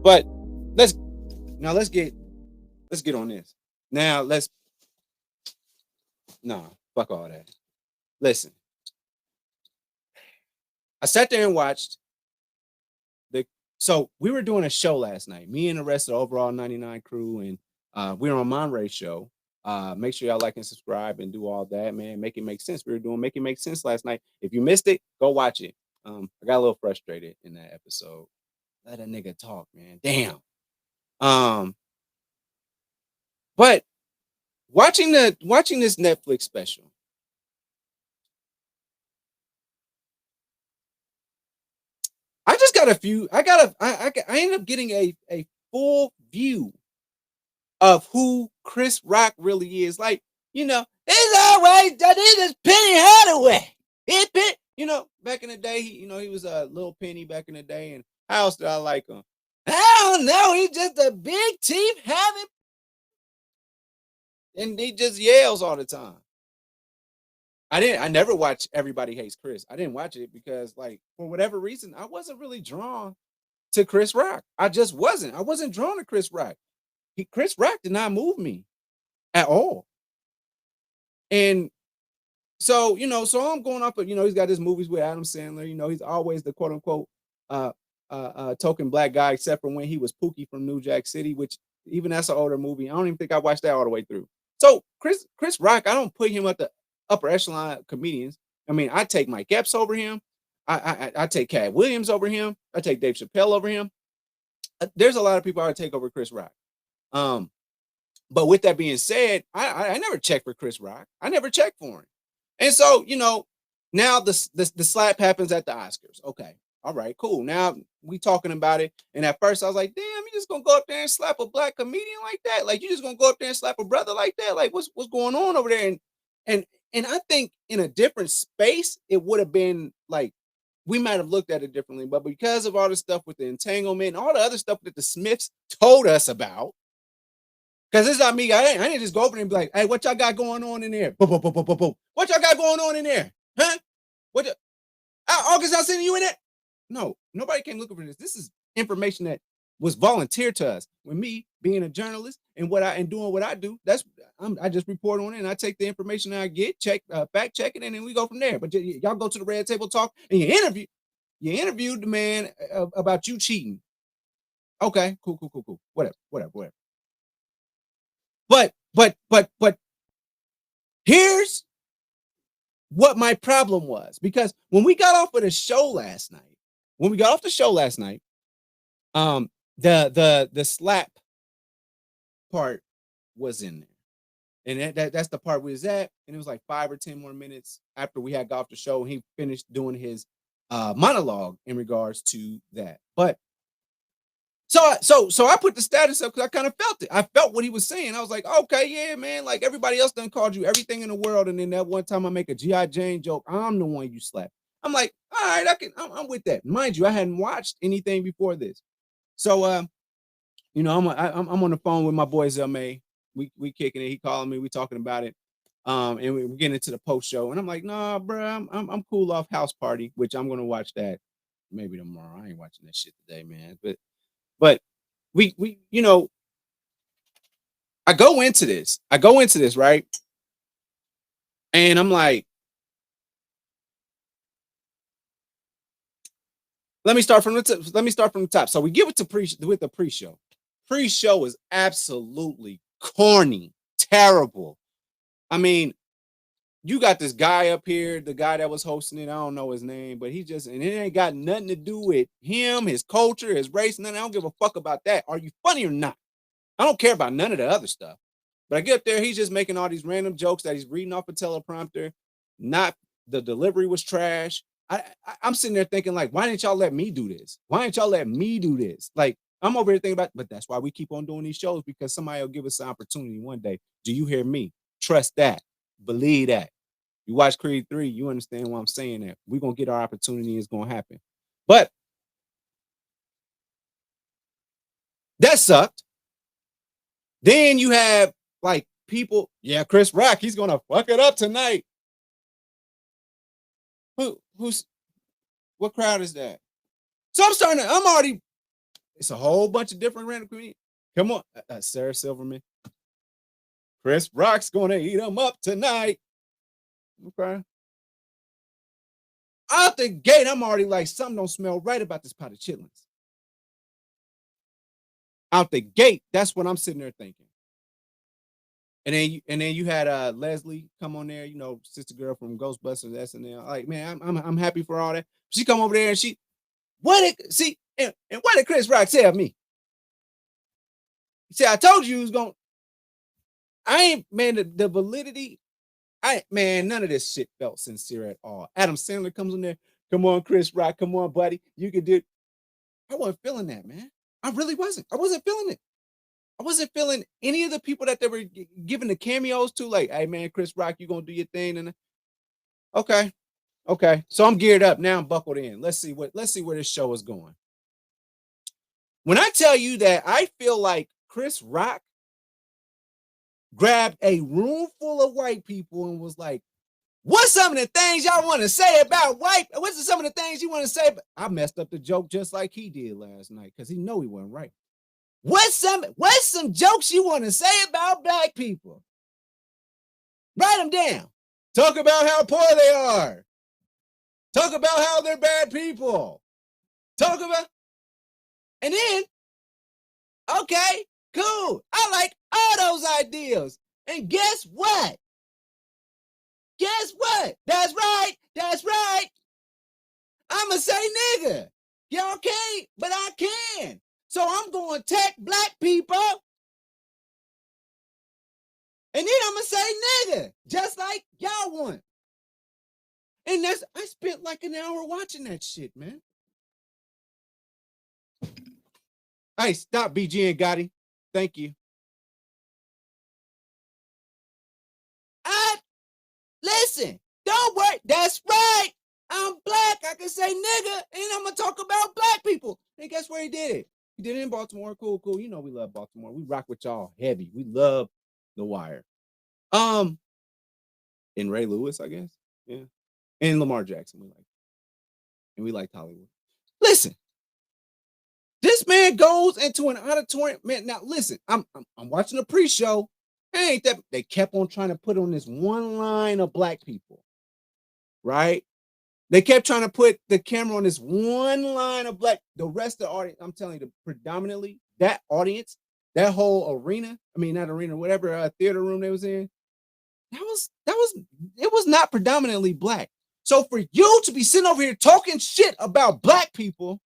But let's let's get on this. Now fuck all that. Listen, I sat there and watched the. So we were doing a show last night. Me and the rest of the overall 99 crew, and we were on Monray's show. Make sure y'all like and subscribe and do all that, man. Make it make sense. We were doing Make It Make Sense last night. If you missed it, go watch it. I got a little frustrated in that episode. Let a nigga talk, man. Damn. But watching this Netflix special, I just got a few. I ended up getting a full view of who Chris Rock really is. Like, it's all right. That is Penny Hardaway. Back in the day, he was a little Penny back in the day. And how else did I like him? I don't know. He's just a big teeth having, and he just yells all the time. I never watched Everybody Hates Chris. I didn't watch it because, like, for whatever reason, I wasn't really drawn to Chris Rock. I just wasn't. I wasn't drawn to Chris Rock. Chris Rock did not move me at all. And so, so I'm going off of, he's got his movies with Adam Sandler. He's always the quote unquote token black guy, except for when he was Pookie from New Jack City, which even that's an older movie. I don't even think I watched that all the way through. So Chris Rock, I don't put him at the upper echelon comedians. I mean, I take Mike Epps over him. I take Cat Williams over him. I take Dave Chappelle over him. There's a lot of people I would take over Chris Rock. But with that being said, I never checked for Chris Rock. I never checked for him. And so, now the slap happens at the Oscars. Okay. All right, cool. Now we talking about it. And at first I was like, damn, you just gonna go up there and slap a black comedian like that? Like, you just gonna go up there and slap a brother like that? Like, what's going on over there? And I think in a different space, it would have been like, we might have looked at it differently. But because of all the stuff with the entanglement and all the other stuff that the Smiths told us about, because it's not me. I didn't just go over there and be like, hey, what y'all got going on in there? Boom, boom, boom, boom, boom, boom. What y'all got going on in there? Huh? August, I sending you in there? No, nobody came looking for this. This is information that was volunteered to us. With me being a journalist and doing what I do, I just report on it and I take the information that I get, fact check it, and then we go from there. But y'all go to the Red Table Talk and you interviewed the man about you cheating. Okay, cool. Whatever. But here's what my problem was, because when we got off of the show last night, the slap part was in there, and that's the part we was at, and it was like 5 or 10 more minutes after we had got off the show. He finished doing his monologue in regards to that, but. So I put the status up because I kind of felt it. I felt what he was saying. I was like, okay, yeah, man. Like, everybody else done called you everything in the world, and then that one time I make a G.I. Jane joke, I'm the one you slap. I'm like, all right, I'm with that. Mind you, I hadn't watched anything before this. So I'm on the phone with my boy Zelmay. We kicking it. He calling me. We talking about it. And we're getting into the post show, and I'm like, nah, bro, I'm cool off House Party, which I'm gonna watch that maybe tomorrow. I ain't watching that shit today, man. But we I go into this, right? And I'm like, let me start from the top. So we give it to the pre-show. Pre-show is absolutely corny, terrible. I mean, you got this guy up here, the guy that was hosting it. I don't know his name, but and it ain't got nothing to do with him, his culture, his race, nothing. I don't give a fuck about that. Are you funny or not? I don't care about none of the other stuff. But I get up there, he's just making all these random jokes that he's reading off a teleprompter. The delivery was trash. I'm sitting there thinking, like, why didn't y'all let me do this? Like, I'm over here thinking about, but that's why we keep on doing these shows, because somebody will give us an opportunity one day. Do you hear me? Trust that. Believe that. You watch Creed 3, you understand what I'm saying there. We're going to get our opportunity. It's going to happen. But that sucked. Then you have, like, people, yeah, Chris Rock, he's going to fuck it up tonight. What crowd is that? So I'm already It's a whole bunch of different random comedians. Come on, Sarah Silverman. Chris Rock's gonna eat them up tonight. Okay. Out the gate, I'm already like, something don't smell right about this pot of chitlins. Out the gate, that's what I'm sitting there thinking. And then you had Leslie come on there, sister girl from Ghostbusters SNL. Like, man, I'm happy for all that. She come over there and what did Chris Rock tell me? See, I told you he was going. I ain't, man, the validity. None of this shit felt sincere at all. Adam Sandler comes in there. Come on, Chris Rock. Come on, buddy. You can do it. I wasn't feeling that, man. I really wasn't. I wasn't feeling it. I wasn't feeling any of the people that they were giving the cameos to. Like, hey, man, Chris Rock, you gonna do your thing, and okay, okay. So I'm geared up now. I'm buckled in. Let's see where this show is going. When I tell you that I feel like Chris Rock grabbed a room full of white people and was like, what's some of the things y'all want to say about white? What's some of the things you want to say? I messed up the joke just like he did last night because he know he wasn't right. What's some jokes you want to say about black people? Write them down. Talk about how poor they are. Talk about how they're bad people. Talk about, and then, okay, cool. I like all those ideas. And guess what? Guess what? That's right. That's right. I'ma say nigga. Y'all can't, but I can. So I'm going to attack black people. And then I'ma say nigga, just like y'all want. And I spent like an hour watching that shit, man. Hey, stop BG and Gotti. Thank you. Listen, don't worry. That's right. I'm black. I can say nigga, and I'm gonna talk about black people. And guess where he did it? He did it in Baltimore. Cool. You know we love Baltimore. We rock with y'all heavy. We love The Wire. And Ray Lewis, I guess. Yeah. And Lamar Jackson. We like Hollywood. Listen, this man goes into an auditorium. Man, now listen, I'm watching the pre-show. Ain't that they kept on trying to put on this one line of black people, right? They kept trying to put the camera on this one line of black. The rest of the audience, I'm telling you, predominantly that audience, that whole arena. I mean, not arena, whatever theater room they was in. It was not predominantly black. So for you to be sitting over here talking shit about black people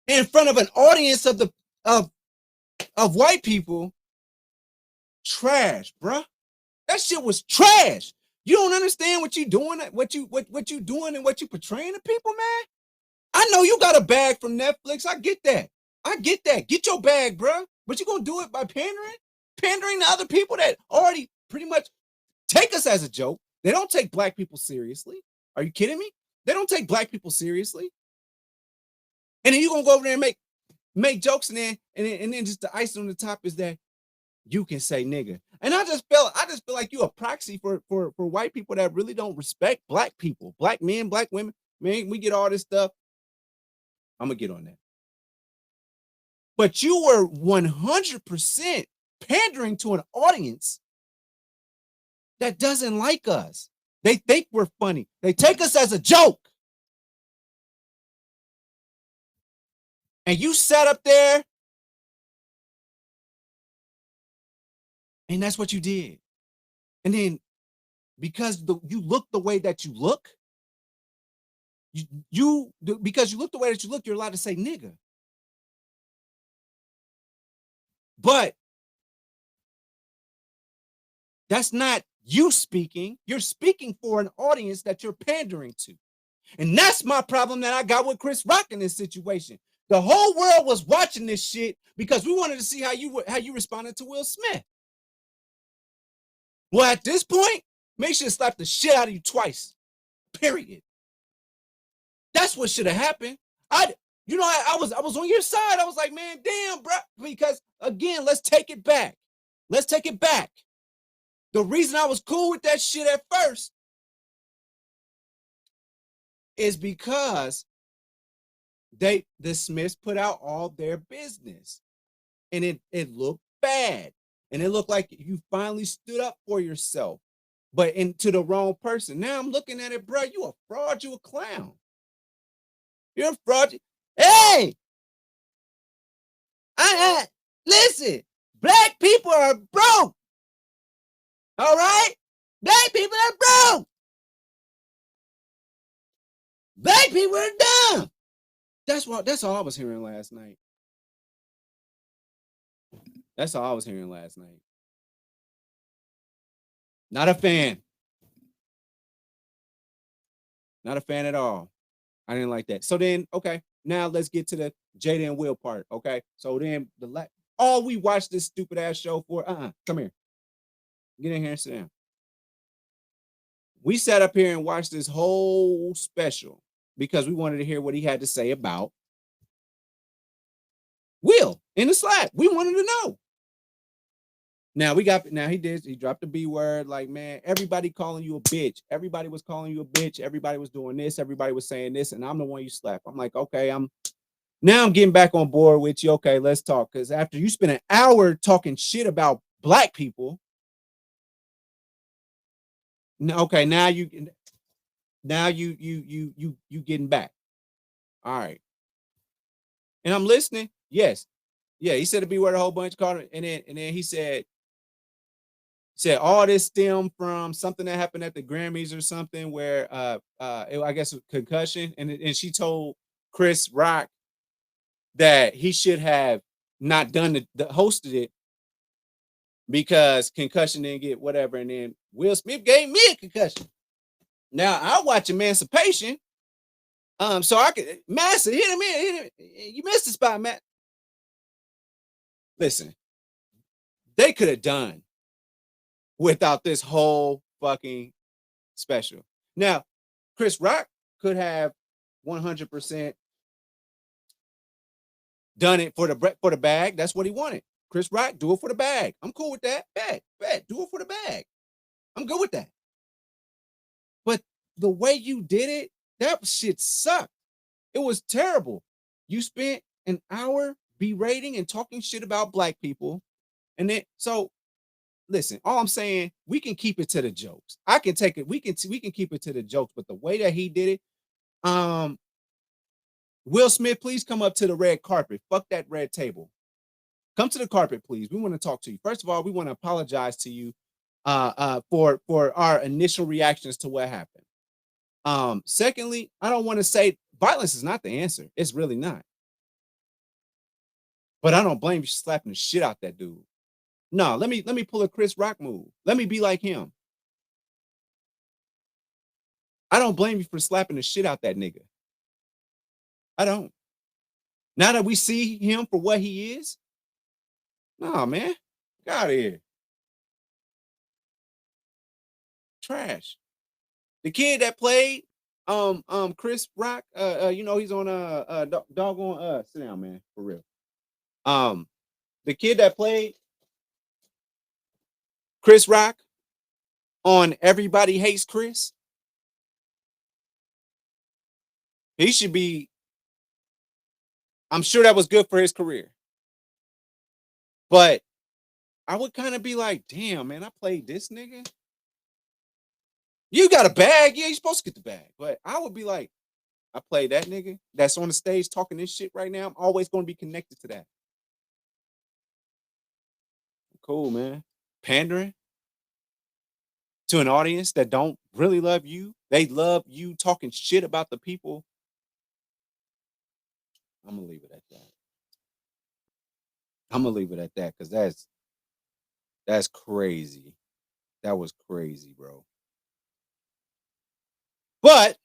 in front of an audience of white people, trash, bruh. That shit was trash. You don't understand what you doing, what you doing, and what you portraying to people, man. I know you got a bag from Netflix. I get that. Get your bag, bruh. But you gonna do it by pandering to other people that already pretty much take us as a joke. They don't take black people seriously. Are you kidding me? They don't take black people seriously. And then you gonna go over there and make jokes, and then just the icing on the top is that you can say nigga. And I just feel like you a proxy for white people that really don't respect black people, black men, black women. Man, we get all this stuff. I'm gonna get on that. But you were 100% pandering to an audience that doesn't like us. They think we're funny. They take us as a joke. And you sat up there, and that's what you did. And then because you look the way that you look, because you look the way that you look, you're allowed to say nigga. But that's not you speaking. You're speaking for an audience that you're pandering to. And that's my problem that I got with Chris Rock in this situation. The whole world was watching this shit because we wanted to see how you responded to Will Smith. Well, at this point, make sure to slap the shit out of you twice. Period. That's what should have happened. I was on your side. I was like, man, damn, bro. Because again, let's take it back. The reason I was cool with that shit at first is because The Smiths put out all their business, and it looked bad, and it looked like you finally stood up for yourself, but into the wrong person. Now I'm looking at it, bro. You a fraud. You a clown. You're a fraud. Hey, listen. Black people are broke. All right, black people are broke. Black people are dumb. That's all I was hearing last night. That's all I was hearing last night. Not a fan. Not a fan at all. I didn't like that. So then, okay, now let's get to the Jada and Will part. Okay. So then all we watched this stupid ass show for. Come here. Get in here and sit down. We sat up here and watched this whole special because we wanted to hear what he had to say about Will in the slap. We wanted to know. Now he dropped the B word, like, man, everybody calling you a bitch. Everybody was calling you a bitch. Everybody was doing this. Everybody was saying this, and I'm the one you slap. I'm like, okay, I'm getting back on board with you. Okay, let's talk. Because after you spend an hour talking shit about black people, okay, now you getting back. All right. And I'm listening. Yes. Yeah, he said the B word a whole bunch, called it, and then he said all this stemmed from something that happened at the Grammys or something where I guess a concussion, and she told Chris Rock that he should have not done the hosted it because concussion didn't get whatever, and then Will Smith gave me a concussion. Now I watch Emancipation, so I could Master hit him. You missed the spot, Matt. Listen, they could have done without this whole fucking special. Now, Chris Rock could have 100% done it for the bag. That's what he wanted. Chris Rock, do it for the bag. I'm cool with that. Bet. Do it for the bag. I'm good with that. But the way you did it, that shit sucked. It was terrible. You spent an hour berating and talking shit about black people. And then, so listen, all I'm saying, we can keep it to the jokes. I can take it. We can keep it to the jokes, but the way that he did it, Will Smith, please come up to the red carpet. Fuck that red table. Come to the carpet, please. We want to talk to you. First of all, we want to apologize to you for our initial reactions to what happened. Secondly, I don't want to say violence is not the answer. It's really not. But I don't blame you for slapping the shit out that dude. No, let me pull a Chris Rock move. Let me be like him. I don't blame you for slapping the shit out that nigga. I don't. Now that we see him for what he is, no, man, get out of here. Trash. The kid that played Chris Rock, he's on doggone sit down, man, for real. The kid that played Chris Rock on Everybody Hates Chris, he should be. I'm sure that was good for his career. But I would kind of be like, damn, man, I played this nigga. You got a bag. Yeah, you're supposed to get the bag. But I would be like, I played that nigga that's on the stage talking this shit right now. I'm always going to be connected to that. Cool, man. Pandering to an audience that don't really love you. They love you talking shit about the people. I'm going to leave it at that. I'm going to leave it at that because that's crazy. That was crazy, bro. But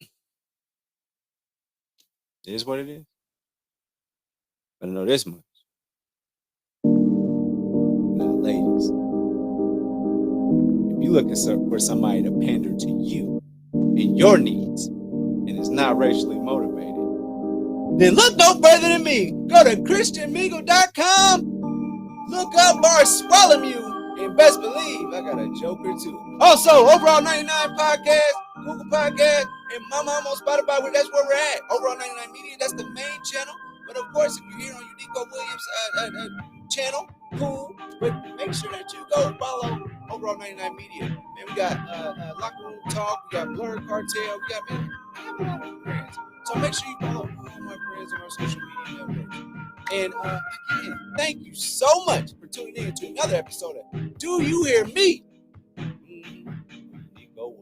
it is what it is. I don't know this much. Now, ladies, if you're looking for somebody to pander to you and your needs and is not racially motivated, then look no further than me. Go to christianmingle.com. Look up Bartholomew, and best believe I got a joke or two. Also, Overall 99 Podcast, Google Podcast, and my mom on Spotify. That's where we're at. Overall 99 Media. That's the main channel. course, if you're here on Unico Williams channel, cool. But make sure that you go follow Overall 99 Media. Man, we got Locker Room Talk, we got Blurred Cartel, we got, man, I have a lot of friends. So make sure you follow all my friends on our social media networks. And again, thank you so much for tuning in to another episode of Do You Hear Me? Go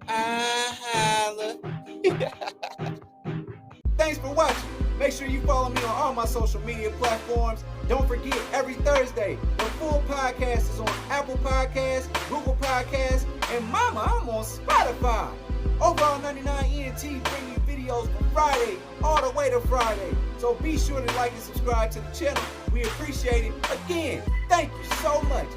holla. Thanks for watching. Make sure you follow me on all my social media platforms. Don't forget, every Thursday, the full podcast is on Apple Podcasts, Google Podcasts, and mama, I'm on Spotify. Overall 99 ENT bring you videos from Friday all the way to Friday. So be sure to like and subscribe to the channel. We appreciate it. Again, thank you so much.